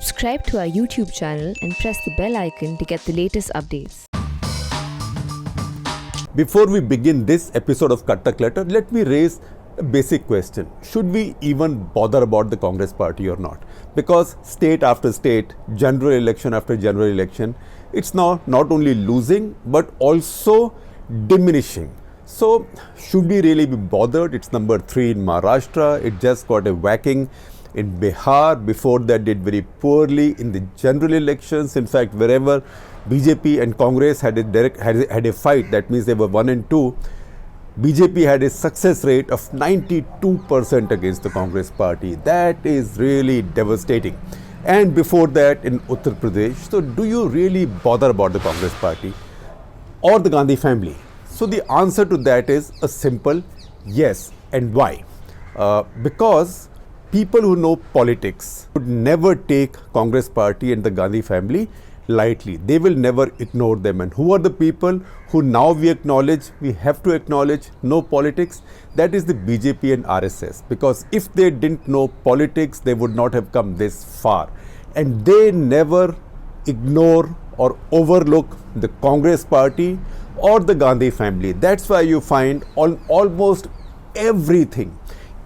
Subscribe to our YouTube channel and press the bell icon to get the latest updates. Before we begin this episode of Cut the Clutter, let me raise a basic question. Should we even bother about the Congress party or not? Because state after state, general election after general election, it's now not only losing but also diminishing. So should we really be bothered? It's number 3 in Maharashtra. It just got a whacking in Bihar. Before that did very poorly in the general elections. In fact, wherever BJP and Congress had a fight, that means they were 1 and 2, BJP had a success rate of 92% against the Congress party. That is really devastating. And before that in Uttar Pradesh. So do you really bother about the Congress party or the Gandhi family? So the answer to that is a simple yes. And why? Because people who know politics would never take Congress party and the Gandhi family lightly. They will never ignore them. And who are the people who now we have to acknowledge know politics? That is the BJP and RSS. Because if they didn't know politics, they would not have come this far. And they never ignore or overlook the Congress party or the Gandhi family. That's why you find on almost everything,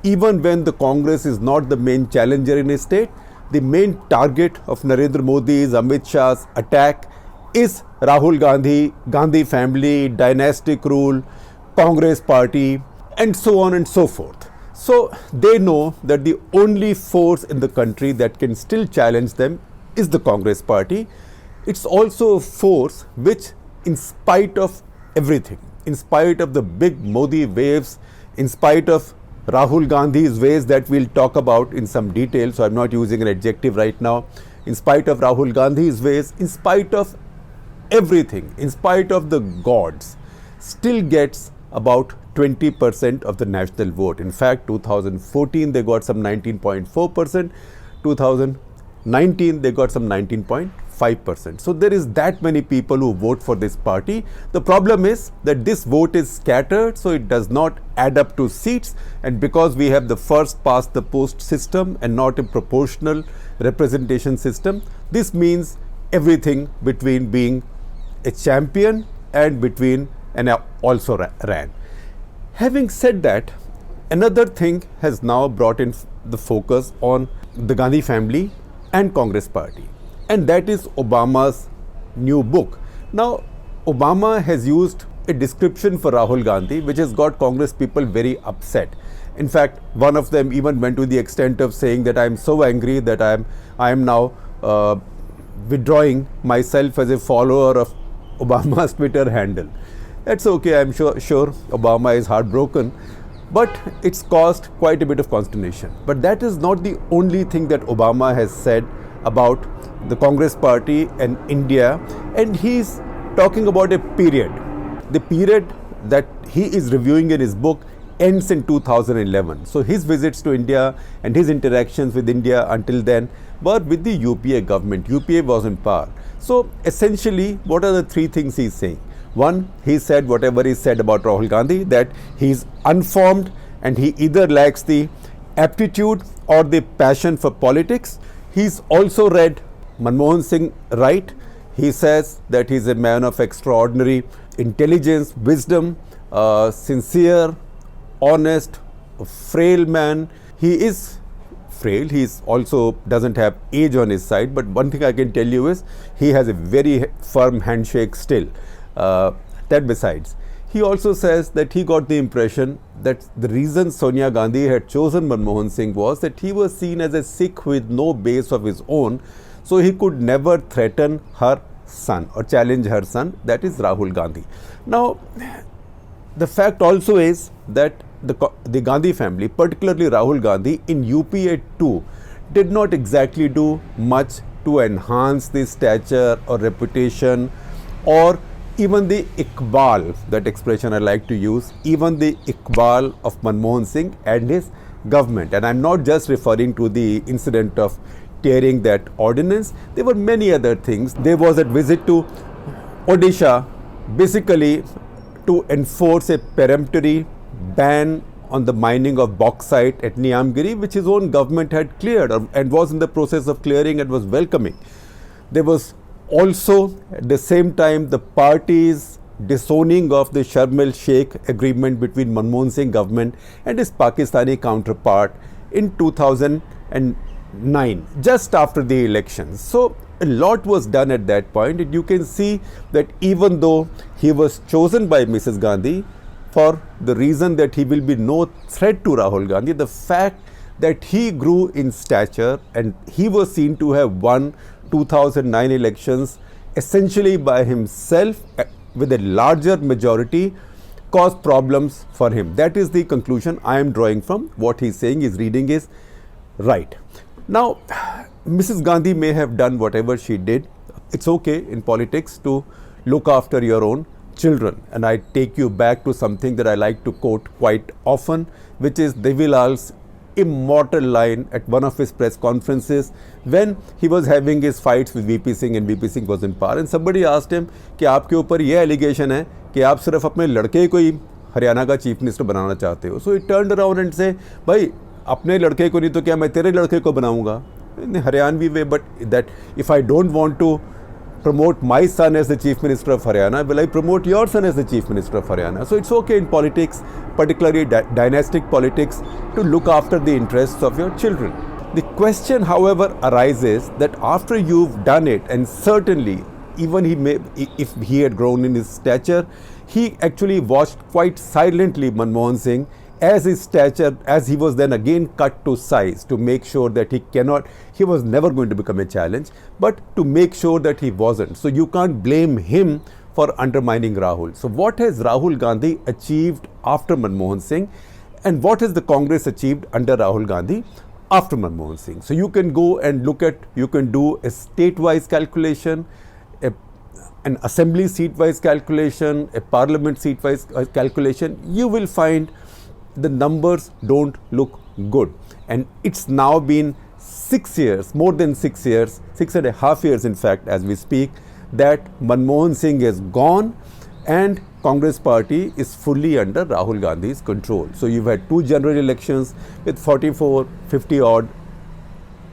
even when the Congress is not the main challenger in a state, the main target of Narendra Modi's, Amit Shah's attack is Rahul Gandhi, Gandhi family, dynastic rule, Congress party, and so on and so forth. So they know that the only force in the country that can still challenge them is the Congress party. It's also a force which, in spite of everything, in spite of the big Modi waves, in spite of Rahul Gandhi's ways that we'll talk about in some detail, so I'm not using an adjective right now, in spite of Rahul Gandhi's ways, in spite of everything, in spite of the gods, still gets about 20% of the national vote. In fact, 2014 they got some 19.4%, 2019 they got some 19.5%. So there is that many people who vote for this party. The problem is that this vote is scattered, so it does not add up to seats. And because we have the first past the post system and not a proportional representation system, this means everything between being a champion and between and also ran. Having said that, another thing has now brought in the focus on the Gandhi family and Congress party, and that is Obama's new book. Now, Obama has used a description for Rahul Gandhi which has got Congress people very upset. In fact, one of them even went to the extent of saying that I am so angry that I am now withdrawing myself as a follower of Obama's Twitter handle. That's okay, I'm sure Obama is heartbroken, but it's caused quite a bit of consternation. But that is not the only thing that Obama has said about the Congress party and India, and he's talking about a period. The period that he is reviewing in his book ends in 2011. So his visits to India and his interactions with India until then were with the UPA government. UPA was in power. So essentially, what are the 3 things he's saying? One, he said whatever he said about Rahul Gandhi, that he's unformed and he either lacks the aptitude or the passion for politics. He's also read Manmohan Singh right. He says that he's a man of extraordinary intelligence, wisdom, sincere, honest, a frail man. He is frail. He also doesn't have age on his side. But one thing I can tell you is he has a very firm handshake still. That besides, he also says that he got the impression that the reason Sonia Gandhi had chosen Manmohan Singh was that he was seen as a Sikh with no base of his own, so he could never threaten her son or challenge her son, that is Rahul Gandhi. Now, the fact also is that the Gandhi family, particularly Rahul Gandhi, in UPA too, did not exactly do much to enhance the stature or reputation or even the Iqbal, that expression I like to use, even the Iqbal of Manmohan Singh and his government. And I'm not just referring to the incident of tearing that ordinance. There were many other things. There was a visit to Odisha, basically to enforce a peremptory ban on the mining of bauxite at Niamgiri, which his own government had cleared and was in the process of clearing and was welcoming. There was also at the same time the party's disowning of the Sharm el Sheikh agreement between Manmohan Singh government and his Pakistani counterpart in 2009, just after the elections. So a lot was done at that point, and you can see that even though he was chosen by Mrs. Gandhi for the reason that he will be no threat to Rahul Gandhi, the fact that he grew in stature and he was seen to have won 2009 elections essentially by himself with a larger majority caused problems for him. That is the conclusion I am drawing from what he is saying. His reading is right. Now, Mrs. Gandhi may have done whatever she did. It's okay in politics to look after your own children. And I take you back to something that I like to quote quite often, which is Devilal's immortal line at one of his press conferences when he was having his fights with VP Singh and VP Singh was in power, and somebody asked him कि आपके ऊपर ये allegation है कि आप सिर्फ अपने लड़के को ही हरियाणा का चीफ मिनिस्टर बनाना चाहते हो. So he turned around and said, भाई अपने लड़के को नहीं तो क्या मैं तेरे लड़के को बनाऊंगा, in the Haryanvi way, but that if I don't want to promote my son as the Chief Minister of Haryana, will I promote your son as the Chief Minister of Haryana? So it's okay in politics, particularly dynastic politics, to look after the interests of your children. The question, however, arises that after you've done it, and certainly even if he had grown in his stature, he actually watched quite silently Manmohan Singh as his stature, as he was then again cut to size to make sure that he was never going to become a challenge, but to make sure that he wasn't. So you can't blame him for undermining Rahul. So what has Rahul Gandhi achieved after Manmohan Singh, and what has the Congress achieved under Rahul Gandhi after Manmohan Singh? So you can go and you can do a state-wise calculation, an assembly seat-wise calculation, a parliament seat-wise calculation. You will find the numbers don't look good, and it's now been 6 years, more than 6 years, 6.5 years in fact as we speak, that Manmohan Singh is gone and Congress party is fully under Rahul Gandhi's control. So you've had 2 general elections with 44, 50 odd,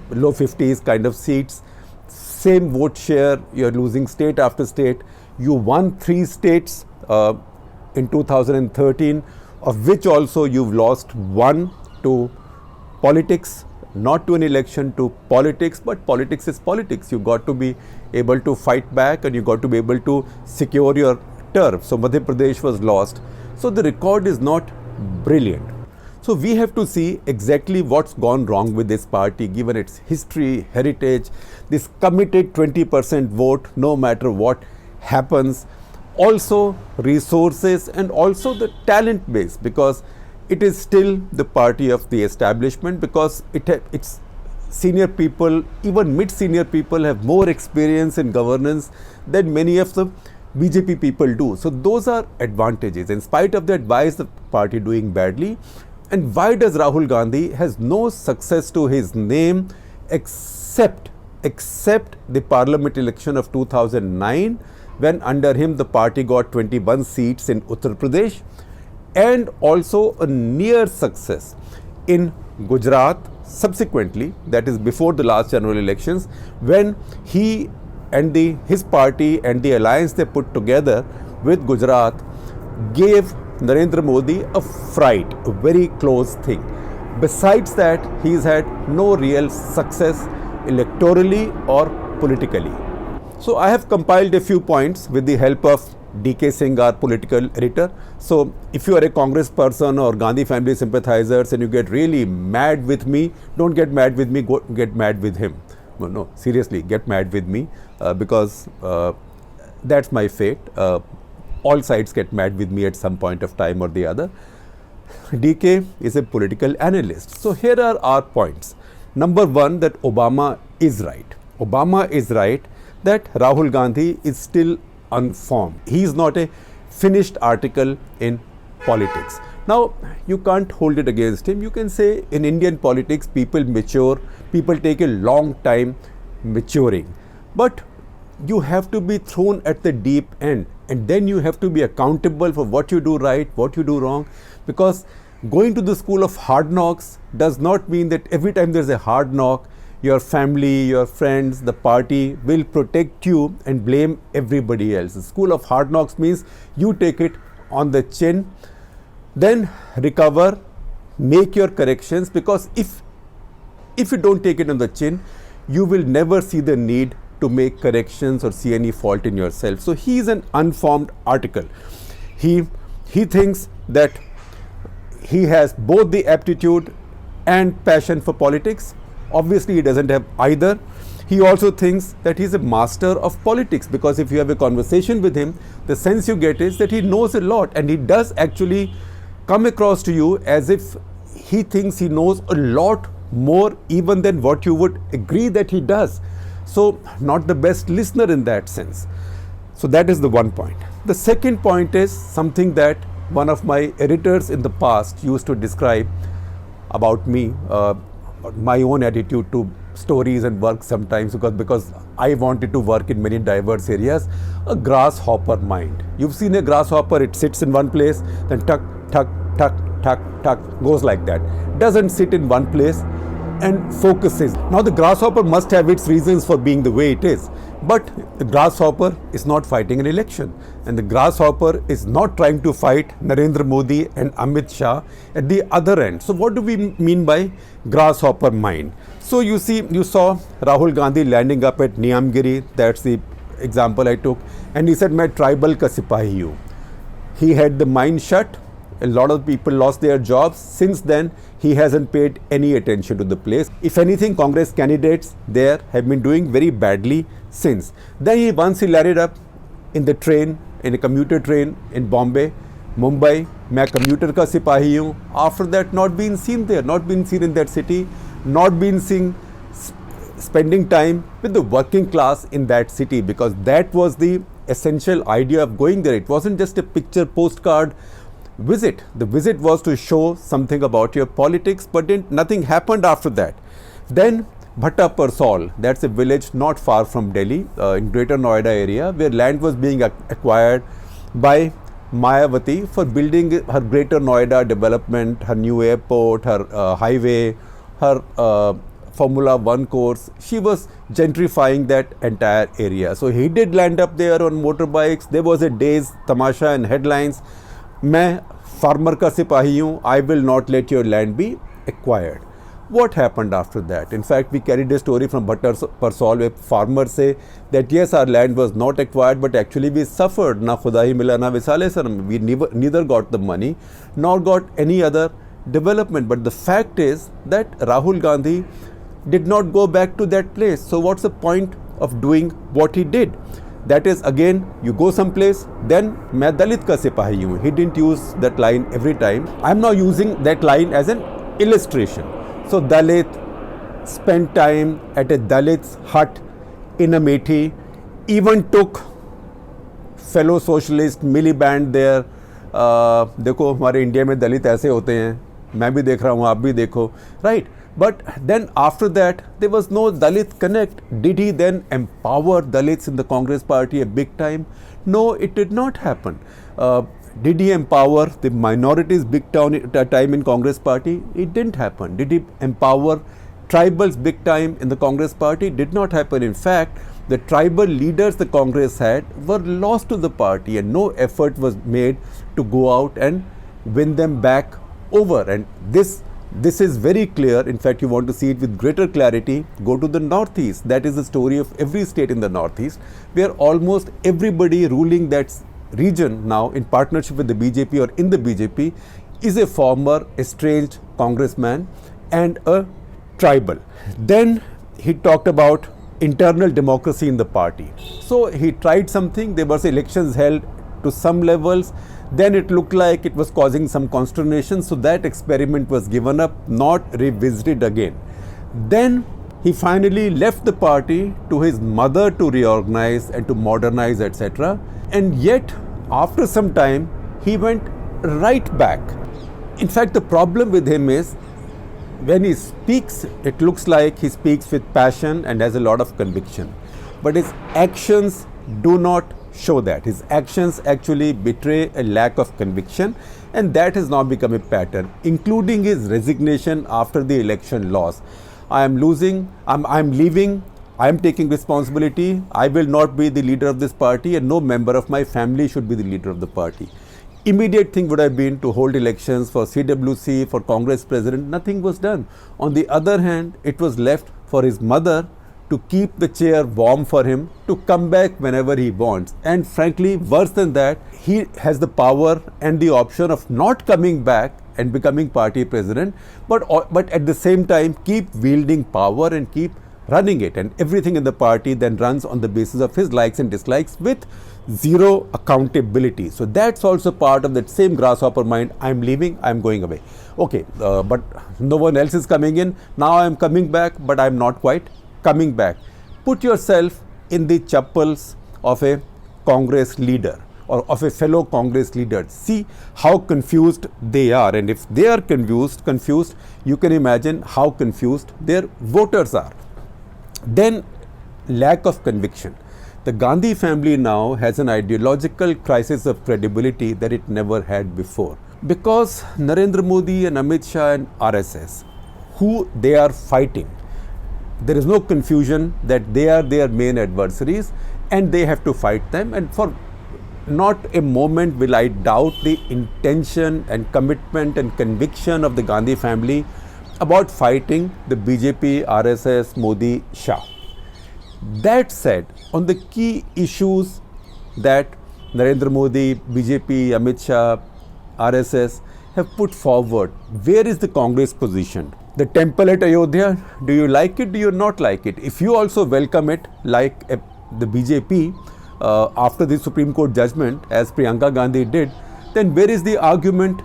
low 50s kind of seats, same vote share, you're losing state after state. You won 3 states in 2013, of which also you've lost 1 to politics, not to an election, to politics, but politics is politics. You've got to be able to fight back and you've got to be able to secure your turf. So Madhya Pradesh was lost. So the record is not brilliant. So we have to see exactly what's gone wrong with this party given its history, heritage, this committed 20% vote no matter what happens. Also resources and also the talent base, because it is still the party of the establishment, because its senior people, even mid-senior people have more experience in governance than many of the BJP people do. So those are advantages. In spite of that, why is the party doing badly? And why does Rahul Gandhi has no success to his name except the parliament election of 2009, when under him the party got 21 seats in Uttar Pradesh, and also a near success in Gujarat subsequently, that is before the last general elections, when he and his party and the alliance they put together with Gujarat gave Narendra Modi a fright, a very close thing. Besides that, he's had no real success electorally or politically. So I have compiled a few points with the help of DK Singh, our political editor. So if you are a Congress person or Gandhi family sympathizers and you get really mad with me, don't get mad with me, go get mad with him. No, seriously, get mad with me because that's my fate. All sides get mad with me at some point of time or the other. DK is a political analyst. So here are our points. Number 1, that Obama is right. Obama is right that Rahul Gandhi is still unformed. He is not a finished article in politics. Now, you can't hold it against him. You can say in Indian politics, people mature, people take a long time maturing. But you have to be thrown at the deep end, and then you have to be accountable for what you do right, what you do wrong, because Going to the school of hard knocks does not mean that every time there's a hard knock, your family, your friends, the party will protect you and blame everybody else. The school of hard knocks means you take it on the chin, then recover, make your corrections, because if you don't take it on the chin, you will never see the need to make corrections or see any fault in yourself. So he is an unformed article. He thinks that he has both the aptitude and passion for politics. Obviously, he doesn't have either. He also thinks that he's a master of politics, because if you have a conversation with him, the sense you get is that he knows a lot, and he does actually come across to you as if he thinks he knows a lot more even than what you would agree that he does. So, not the best listener in that sense. So, that is the one point. The second point is something that one of my editors in the past used to describe about me, my own attitude to stories and work sometimes, because I wanted to work in many diverse areas. A grasshopper mind. You've seen a grasshopper, it sits in one place, then tuck, tuck, tuck, tuck, tuck, goes like that. Doesn't sit in one place and focuses. Now the grasshopper must have its reasons for being the way it is, but the grasshopper is not fighting an election, and the grasshopper is not trying to fight Narendra Modi and Amit Shah at the other end. So what do we mean by grasshopper mind? So you saw Rahul Gandhi landing up at Niyamgiri. That's the example I took, and he said, "Main tribal ka sipahi hu." He had the mind shut. A lot of people lost their jobs. Since then, he hasn't paid any attention to the place. If anything, Congress candidates there have been doing very badly since. Then once he landed up in the train, in a commuter train in Bombay, Mumbai, मैं commuter का सिपाही हूँ. After that, not been seen there, not been seen in that city, not been seen spending time with the working class in that city, because that was the essential idea of going there. It wasn't just a picture postcard visit. The visit was to show something about your politics, but nothing happened after that. Then Bhatta Parsol, that's a village not far from Delhi, in Greater Noida area, where land was being acquired by Mayawati for building her Greater Noida development, her new airport, her highway, her Formula 1 course. She was gentrifying that entire area. So he did land up there on motorbikes. There was a day's tamasha and headlines. मैं farmer का सिपाही हूँ, I will not let your land be acquired. What happened after that? In fact, we carried a story from Bhatta Parsol where farmers say that yes, our land was not acquired, but actually we suffered. Na khuda hi mila, na visale saram. We neither got the money nor got any other development. But the fact is that Rahul Gandhi did not go back to that place. So what's the point of doing what he did? That is, again, you go someplace, then मैं दलित का सिपाही हूँ. He didn't use that line every time. I'm now using that line as an illustration. So Dalit spent time at a Dalit's hut in Amethi, even took fellow socialist Miliband there. देखो हमारे India में दलित ऐसे होते हैं, मैं भी देख रहा हूँ, आप भी देखो, right? But then after that, there was no Dalit connect. Did he then empower Dalits in the Congress party a big time? No, it did not happen. Did he empower the minorities big time in Congress party? It didn't happen. Did he empower tribals big time in the Congress party? Did not happen. In fact, the tribal leaders the Congress had were lost to the party, and no effort was made to go out and win them back over. And this is very clear. In fact, you want to see it with greater clarity, go to the Northeast. That is the story of every state in the Northeast, where almost everybody ruling that region now in partnership with the BJP or in the BJP is a former estranged congressman and a tribal. Then he talked about internal democracy in the party. So he tried something. There was elections held to some levels. Then it looked like it was causing some consternation, so that experiment was given up, not revisited again. Then he finally left the party to his mother to reorganize and to modernize, etc. And yet, after some time, he went right back. In fact, the problem with him is when he speaks, it looks like he speaks with passion and has a lot of conviction. But his actions do not show that. His actions actually betray a lack of conviction, and that has now become a pattern, including his resignation after the election loss. I am losing, I'm leaving, I am taking responsibility, I will not be the leader of this party, and no member of my family should be the leader of the party. Immediate thing would have been to hold elections for CWC, for Congress president. Nothing was done. On the other hand, it was left for his mother to keep the chair warm for him, to come back whenever he wants. And frankly, worse than that, he has the power and the option of not coming back and becoming party president, but at the same time keep wielding power and keep running it, and everything in the party then runs on the basis of his likes and dislikes with zero accountability. So that's also part of that same grasshopper mind. I'm leaving, I'm going away. Okay, but no one else is coming in. Now I'm coming back, but I'm not quite coming back. Put yourself in the chappals of a Congress leader or of a fellow Congress leader. See how confused they are, and if they are confused, you can imagine how confused their voters are. Then lack of conviction. The Gandhi family now has an ideological crisis of credibility that it never had before, because Narendra Modi and Amit Shah and RSS, who they are fighting, there is no confusion that they are their main adversaries and they have to fight them. And for not a moment will I doubt the intention and commitment and conviction of the Gandhi family about fighting the BJP, RSS, Modi, Shah. That said, on the key issues that Narendra Modi, BJP, Amit Shah, RSS have put forward, where is the Congress position? The temple at Ayodhya, do you like it? Do you not like it? If you also welcome it like the BJP after the Supreme Court judgment, as Priyanka Gandhi did, then where is the argument?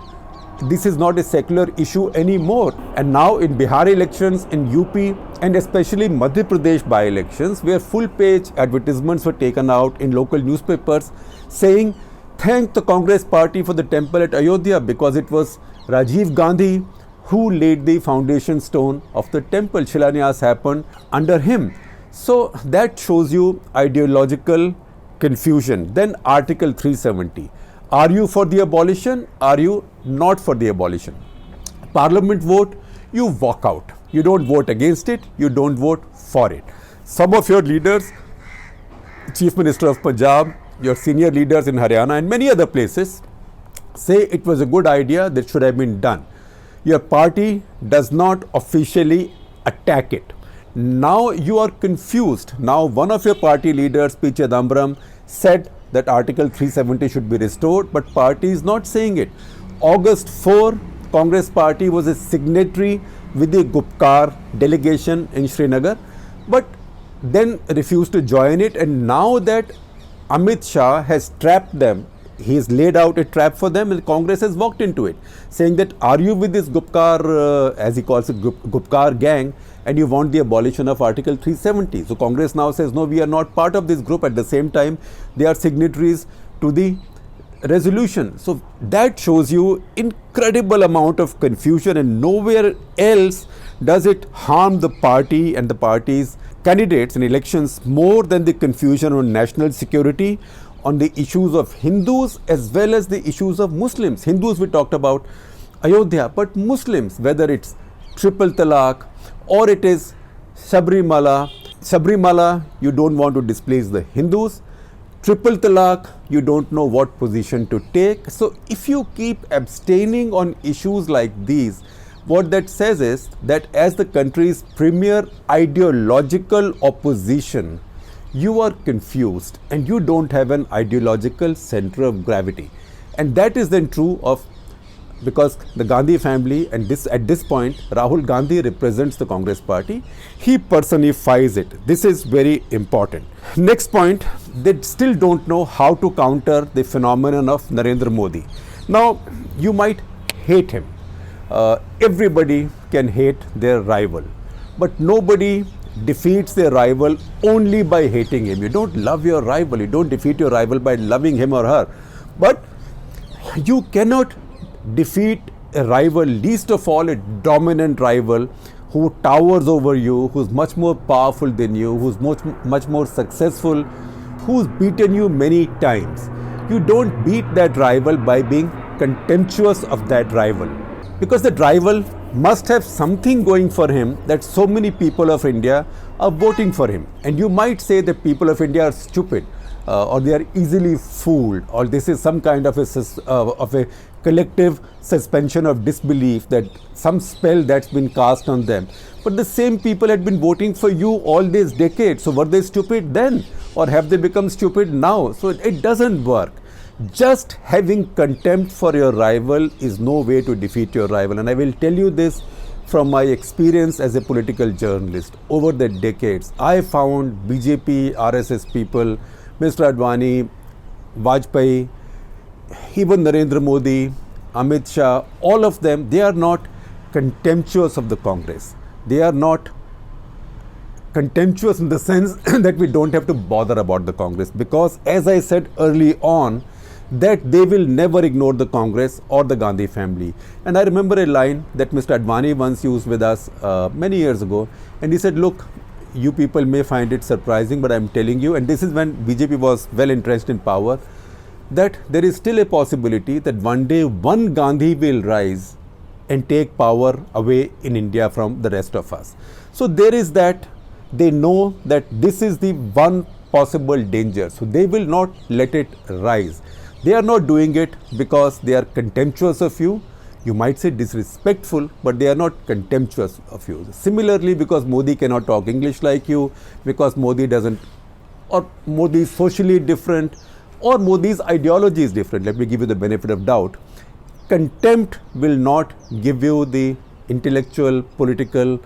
This is not a secular issue anymore. And now in Bihar elections, in UP, and especially Madhya Pradesh by-elections, where full-page advertisements were taken out in local newspapers saying, thank the Congress party for the temple at Ayodhya, because it was Rajiv Gandhi who laid the foundation stone of the temple. Shilanyas happened under him. So that shows you ideological confusion. Then Article 370. Are you for the abolition? Are you not for the abolition? Parliament vote, you walk out. You don't vote against it, you don't vote for it. Some of your leaders, Chief Minister of Punjab, your senior leaders in Haryana and many other places, say it was a good idea that should have been done. Your party does not officially attack it. Now you are confused. Now one of your party leaders, P. Chidambaram, said that Article 370 should be restored, but party is not saying it. August 4, Congress party was a signatory with the Gupkar delegation in Srinagar, but then refused to join it. And now that Amit Shah has trapped them, he has laid out a trap for them, and Congress has walked into it, saying that are you with this Gupkar, as he calls it, Gupkar gang, and you want the abolition of Article 370. So Congress now says, no, we are not part of this group. At the same time, they are signatories to the resolution. So that shows you incredible amount of confusion, and nowhere else does it harm the party and the party's candidates in elections more than the confusion on national security, on the issues of Hindus as well as the issues of Muslims. Hindus we talked about Ayodhya, but Muslims, whether it's triple talaq or it is Sabrimala, you don't want to displace the Hindus. Triple talaq, you don't know what position to take. So if you keep abstaining on issues like these, what that says is that as the country's premier ideological opposition, you are confused and you don't have an ideological center of gravity. And that is then true of, because the Gandhi family, and at this point Rahul Gandhi represents the Congress party, he personifies it. This is very important. Next point, they still don't know how to counter the phenomenon of Narendra Modi. Now you might hate him. Everybody can hate their rival, but nobody defeats their rival only by hating him. You don't love your rival, you don't defeat your rival by loving him or her, but you cannot defeat a rival, least of all a dominant rival who towers over you, who's much more powerful than you, who's much more successful who's beaten you many times. You don't beat that rival by being contemptuous of that rival, because that rival must have something going for him that so many people of India are voting for him. And you might say that people of India are stupid, or they are easily fooled, or this is some kind of a collective suspension of disbelief, that some spell that's been cast on them. But the same people had been voting for you all these decades. So were they stupid then, or have they become stupid now? So it doesn't work. Just having contempt for your rival is no way to defeat your rival. And I will tell you this from my experience as a political journalist. Over the decades, I found BJP, RSS people, Mr. Advani, Vajpayee, even Narendra Modi, Amit Shah, all of them, they are not contemptuous of the Congress. They are not contemptuous in the sense that we don't have to bother about the Congress, because as I said early on, that they will never ignore the Congress or the Gandhi family. And I remember a line that Mr. Advani once used with us many years ago, and he said, look, you people may find it surprising, but I'm telling you, and this is when BJP was well entrenched in power, that there is still a possibility that one day one Gandhi will rise and take power away in India from the rest of us. So there is that, they know that this is the one possible danger, so they will not let it rise. They are not doing it because they are contemptuous of you. You might say disrespectful, but they are not contemptuous of you. Similarly, because Modi cannot talk English like you, because Modi doesn't, or Modi is socially different, or Modi's ideology is different. Let me give you the benefit of doubt. Contempt will not give you the intellectual, political,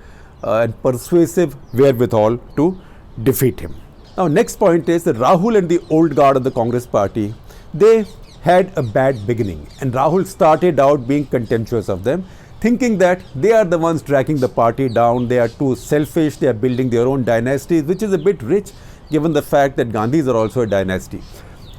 and persuasive wherewithal to defeat him. Now, next point is that Rahul and the old guard of the Congress party, they had a bad beginning, and Rahul started out being contemptuous of them, thinking that they are the ones dragging the party down, they are too selfish, they are building their own dynasties, which is a bit rich given the fact that Gandhis are also a dynasty.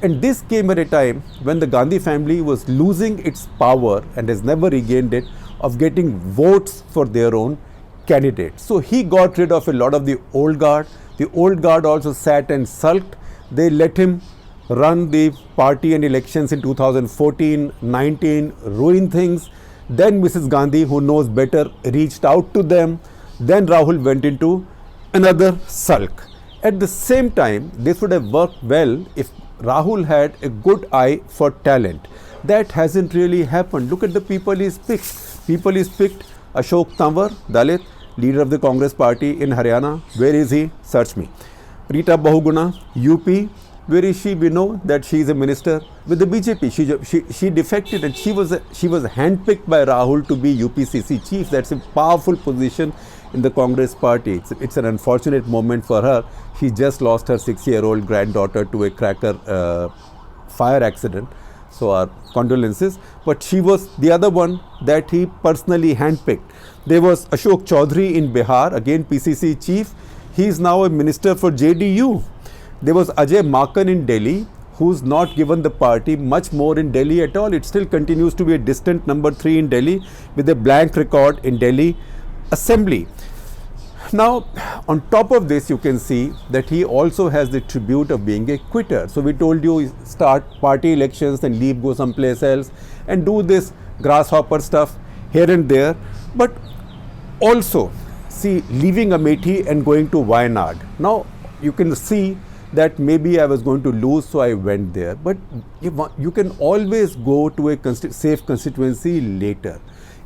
And this came at a time when the Gandhi family was losing its power and has never regained it of getting votes for their own candidates. So he got rid of a lot of the old guard. The old guard also sat and sulked. They let him run the party and elections in 2014, 19, ruin things. Then Mrs. Gandhi, who knows better, reached out to them. Then Rahul went into another sulk. At the same time, this would have worked well if Rahul had a good eye for talent. That hasn't really happened. Look at the people he's picked. People he's picked: Ashok Tanwar, Dalit, leader of the Congress party in Haryana. Where is he? Search me. Rita Bahuguna, UP. Where is she? We know that she is a minister with the BJP. She defected, and she was handpicked by Rahul to be UPCC chief. That's a powerful position in the Congress party. It's an unfortunate moment for her. She just lost her 6-year-old granddaughter to a cracker fire accident. So our condolences. But she was the other one that he personally handpicked. There was Ashok Chaudhary in Bihar, again PCC chief. He is now a minister for JDU. There was Ajay Makan in Delhi, who's not given the party much more in Delhi at all. It still continues to be a distant number 3 in Delhi with a blank record in Delhi Assembly. Now, on top of this, you can see that he also has the tribute of being a quitter. So we told you, start party elections and leave, go someplace else and do this grasshopper stuff here and there. But also, see, leaving Amethi and going to Wayanad. Now, you can see that maybe I was going to lose, so I went there. But you can always go to a safe constituency later.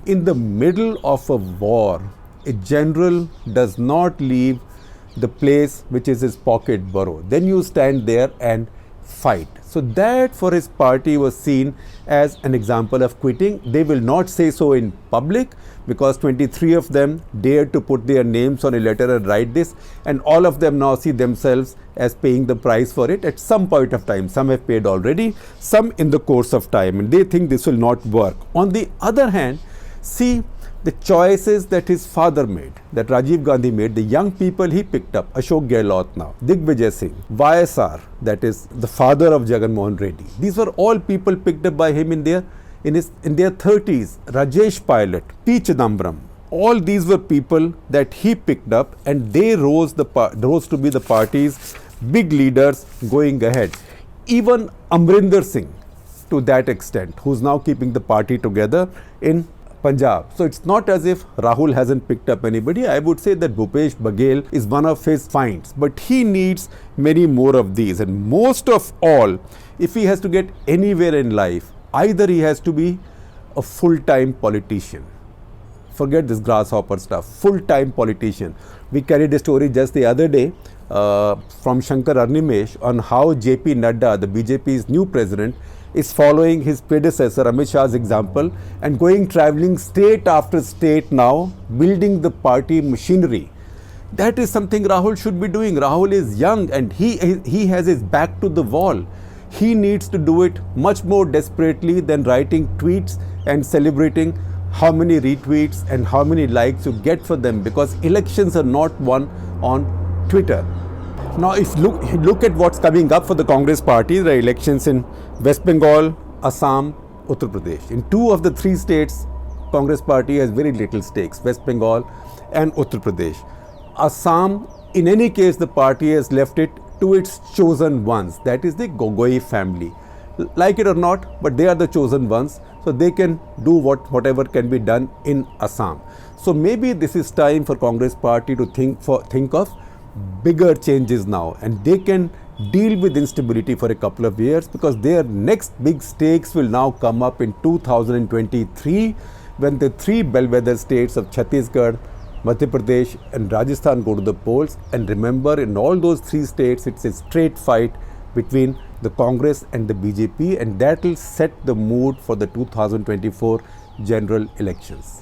In the middle of a war, a general does not leave the place which is his pocket burrow. Then you stand there and fight. So that for his party was seen as an example of quitting. They will not say so in public, because 23 of them dared to put their names on a letter and write this, and all of them now see themselves as paying the price for it at some point of time. Some have paid already, some in the course of time, and they think this will not work. On the other hand, see the choices that his father made, that Rajiv Gandhi made, the young people he picked up: Ashok Gehlot now, Digvijay Singh, YSR, that is the father of Jagan Mohan Reddy. These were all people picked up by him in their 30s. Rajesh Pilot, P. Chidambaram, all these were people that he picked up, and they rose to be the party's big leaders going ahead. Even Amrinder Singh, to that extent, who's now keeping the party together in Punjab. So it's not as if Rahul hasn't picked up anybody. I would say that Bhupesh Baghel is one of his finds, but he needs many more of these. And most of all, if he has to get anywhere in life, either he has to be a full-time politician. Forget this grasshopper stuff. Full-time politician. We carried a story just the other day from Shankar Arnimesh on how JP Nadda, the BJP's new president, is following his predecessor Amit Shah's example and going travelling state after state now, building the party machinery. That is something Rahul should be doing. Rahul is young and he has his back to the wall. He needs to do it much more desperately than writing tweets and celebrating how many retweets and how many likes you get for them, because elections are not won on Twitter. Now, if you look at what's coming up for the Congress party, the elections in West Bengal, Assam, Uttar Pradesh. In 2 of the 3 states, Congress party has very little stakes, West Bengal and Uttar Pradesh. Assam, in any case, the party has left it to its chosen ones, that is the Gogoi family. Like it or not, but they are the chosen ones, so they can do whatever can be done in Assam. So maybe this is time for Congress party to think of bigger changes now, and they can deal with instability for a couple of years, because their next big stakes will now come up in 2023 when the 3 bellwether states of Chhattisgarh, Madhya Pradesh and Rajasthan go to the polls. And remember, in all those 3 states, it's a straight fight between the Congress and the BJP, and that will set the mood for the 2024 general elections.